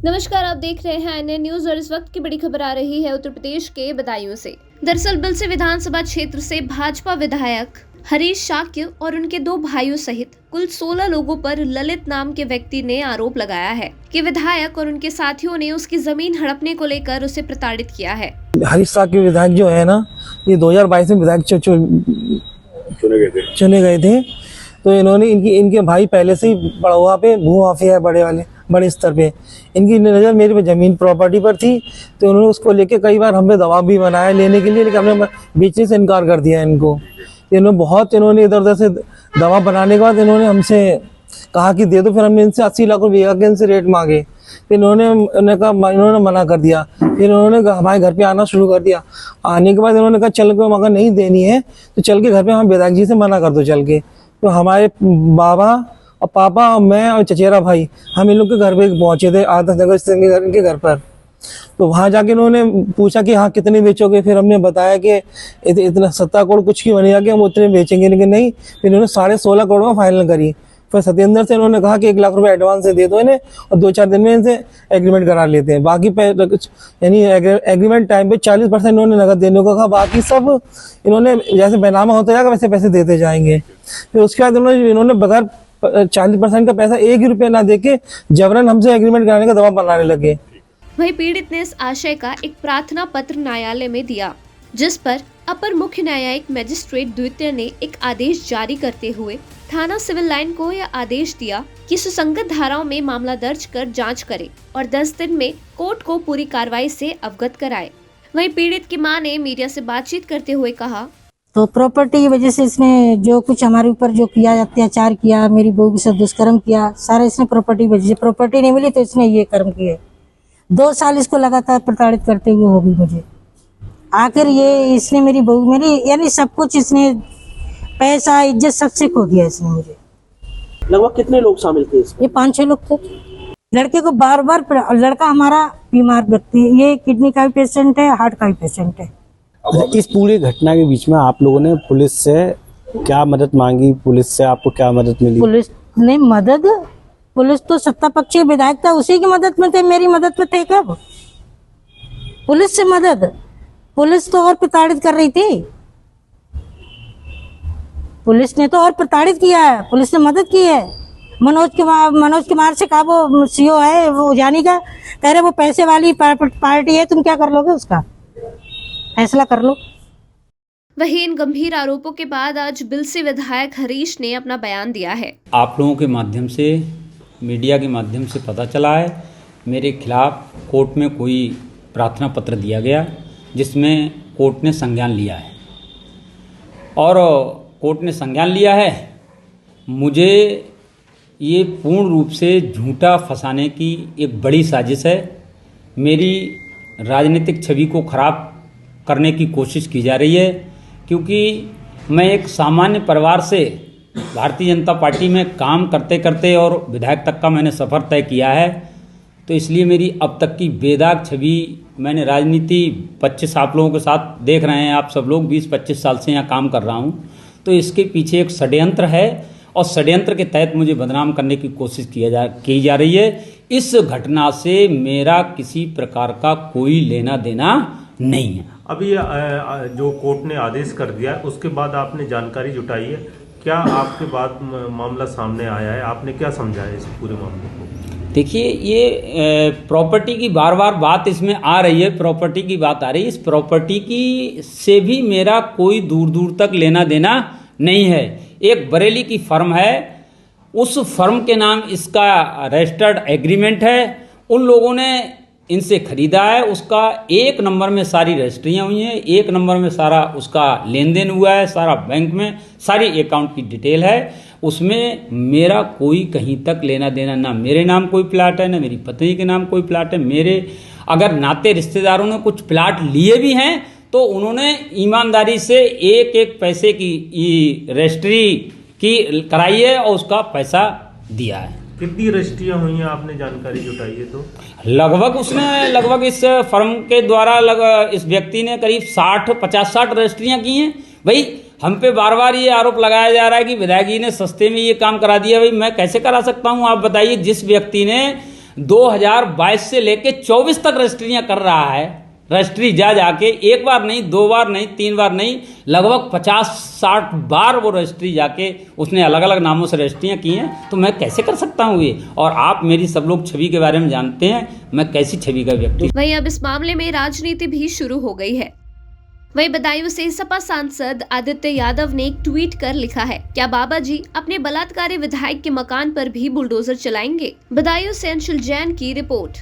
नमस्कार, आप देख रहे हैं अन्य न्यूज और इस वक्त की बड़ी खबर आ रही है उत्तर प्रदेश के बदायूं से। दरअसल बिलसी विधानसभा क्षेत्र से भाजपा विधायक हरीश शाक्य और उनके 2 भाइयों सहित कुल 16 लोगों पर ललित नाम के व्यक्ति ने आरोप लगाया है कि विधायक और उनके साथियों ने उसकी जमीन हड़पने को लेकर उसे प्रताड़ित किया है। हरीश शाक्य विधायक जो है ना, ये 2022 में विधायक चुने गए थे। तो इन्होंने इनके भाई पहले से ही बड़ौआ पे भू माफिया है, बड़े स्तर पे। इनकी नज़र मेरे पे ज़मीन प्रॉपर्टी पर थी, तो उन्होंने उसको लेके कई बार हम पे दबाव भी बनाया लेने के लिए, लेकिन हमने बेचने से इनकार कर दिया इनको। इन्होंने इधर उधर से दबाव बनाने के बाद इन्होंने हमसे कहा कि दे दो। फिर हमने इनसे 80 लाख रुपये के इनसे रेट मांगे। फिर इन्होंने मना कर दिया। फिर इन्होंने हमारे घर पे आना शुरू कर दिया। आने के बाद इन्होंने कहा चल के अगर नहीं देनी है तो चल के घर पे हम विधायक जी से मना कर दो चल के। तो हमारे बाबा और पापा और मैं और चचेरा भाई हम इन लोग के घर पे पहुंचे थे, आदर्श नगर स्थित इनके घर पर। तो वहां जाके इन्होंने पूछा कि हाँ कितने बेचोगे। फिर हमने बताया कि इतना 17 करोड़ कुछ की बनेगा कि हम उतने बेचेंगे, लेकिन नहीं। फिर इन्होंने 16.5 करोड़ में फाइनल करी। फिर सत्येंद्र से इन्होंने कहा कि 1 लाख रुपए एडवांस से दे दो इन्हें और 2-4 दिन में इनसे एग्रीमेंट करा लेते हैं। बाकी यानी एग्रीमेंट टाइम पे 40% इन्होंने नगद देने को कहा, बाकी सब इन्होंने जैसे बैनामा होता जाएगा वैसे पैसे देते जाएंगे। फिर उसके बाद इन्होंने बगैर 40% का पैसा 1 ही रुपया ना देके जबरन हमसे एग्रीमेंट कराने का दबाव बनाने लगे। वहीं पीड़ित ने इस आशय का एक प्रार्थना पत्र न्यायालय में दिया, जिस पर अपर मुख्य न्यायिक मजिस्ट्रेट द्वितीय ने एक आदेश जारी करते हुए थाना सिविल लाइन को यह आदेश दिया कि सुसंगत धाराओं में मामला दर्ज कर जांच करे और 10 दिन में कोर्ट को पूरी कार्रवाई से अवगत कराए। वहीं पीड़ित की मां ने मीडिया से बातचीत करते हुए कहा, तो प्रॉपर्टी की वजह से इसने जो कुछ हमारे ऊपर जो किया, अत्याचार किया, मेरी बहू के साथ दुष्कर्म किया, सारा इसने प्रॉपर्टी वजह से। प्रॉपर्टी नहीं मिली तो इसने ये कर्म किए। 2 साल इसको लगातार प्रताड़ित करते हुए हो गई मुझे। आखिर ये इसने मेरी बहू यानी सब कुछ इसने, पैसा इज्जत सबसे खो दिया इसने मुझे। लगभग कितने लोग शामिल थे इसमें? ये 5-6 लोग थे। लड़के को बार लड़का हमारा बीमार व्यक्ति है, ये किडनी का भी पेशेंट है, हार्ट का भी पेशेंट है। इस पूरी घटना के बीच में आप लोगों ने पुलिस से क्या मदद मांगी? पुलिस से आपको क्या मदद मिली? पुलिस तो सत्ता पक्षी विधायक था, उसी की मदद में थे, मेरी मदद में थे कब? पुलिस से मदद? पुलिस तो और प्रताड़ित कर रही थी। पुलिस ने तो और प्रताड़ित किया है, पुलिस ने मदद की है। मनोज कुमार से कहा, वो सीओ है, वो जानी का, कह रहे वो पैसे वाली पार्टी है, तुम क्या कर लोगे, उसका फैसला कर लो। वहीं इन गंभीर आरोपों के बाद आज बिलसी विधायक हरीश ने अपना बयान दिया है। आप लोगों के माध्यम से, मीडिया के माध्यम से पता चला है मेरे खिलाफ कोर्ट में कोई प्रार्थना पत्र दिया गया, जिसमें कोर्ट ने संज्ञान लिया है। और कोर्ट ने संज्ञान लिया है। मुझे ये पूर्ण रूप से झूठा फंसाने की एक बड़ी साजिश है। मेरी राजनीतिक छवि को खराब करने की कोशिश की जा रही है, क्योंकि मैं एक सामान्य परिवार से भारतीय जनता पार्टी में काम करते करते और विधायक तक का मैंने सफ़र तय किया है। तो इसलिए मेरी अब तक की बेदाग छवि, मैंने राजनीति 25 आप लोगों के साथ देख रहे हैं, आप सब लोग 20-25 साल से यहाँ काम कर रहा हूँ। तो इसके पीछे एक षड्यंत्र है और षड्यंत्र के तहत मुझे बदनाम करने की कोशिश की जा रही है। इस घटना से मेरा किसी प्रकार का कोई लेना देना नहीं है। अभी जो कोर्ट ने आदेश कर दिया उसके बाद आपने जानकारी जुटाई है, क्या आपके बाद मामला सामने आया है? आपने क्या समझा है इस पूरे मामले को? देखिए, ये प्रॉपर्टी की बार बार बात इसमें आ रही है, प्रॉपर्टी की बात आ रही है। इस प्रॉपर्टी की से भी मेरा कोई दूर दूर तक लेना देना नहीं है। एक बरेली की फर्म है, उस फर्म के नाम इसका रजिस्टर्ड एग्रीमेंट है, उन लोगों ने इनसे खरीदा है। उसका 1 नंबर में सारी रजिस्ट्रियाँ हुई हैं, 1 नंबर में सारा उसका लेन देन हुआ है, सारा बैंक में सारी अकाउंट की डिटेल है। उसमें मेरा कोई कहीं तक लेना देना, ना मेरे नाम कोई प्लाट है, ना मेरी पत्नी के नाम कोई प्लाट है। मेरे अगर नाते रिश्तेदारों ने कुछ प्लाट लिए भी हैं तो उन्होंने ईमानदारी से एक पैसे की रजिस्ट्री की कराई है और उसका पैसा दिया है। कितनी रजिस्ट्रियाँ हुई हैं आपने जानकारी जुटाई है? तो लगभग इस फर्म के द्वारा इस व्यक्ति ने करीब 50-60 रजिस्ट्रियाँ की हैं। भाई हम पे बार बार ये आरोप लगाया जा रहा है कि विधायक जी ने सस्ते में ये काम करा दिया। भाई मैं कैसे करा सकता हूँ, आप बताइए। जिस व्यक्ति ने 2022 से लेके 24 तक रजिस्ट्रियां कर रहा है। रजिस्ट्री जा जाके एक बार नहीं, 2 बार नहीं, 3 बार नहीं, लगभग 50-60 बार वो रजिस्ट्री जाके उसने अलग अलग नामों से रजिस्ट्रियाँ की हैं। तो मैं कैसे कर सकता हूँ ये? और आप मेरी सब लोग छवि के बारे में जानते हैं, मैं कैसी छवि का व्यक्ति। वहीं अब इस मामले में राजनीति भी शुरू हो गई है। वहीं बदायूं से सपा सांसद आदित्य यादव ने एक ट्वीट कर लिखा है, क्या बाबा जी अपने बलात्कारी विधायक के मकान पर भी बुलडोजर चलाएंगे? बदायूं से अंशुल जैन की रिपोर्ट।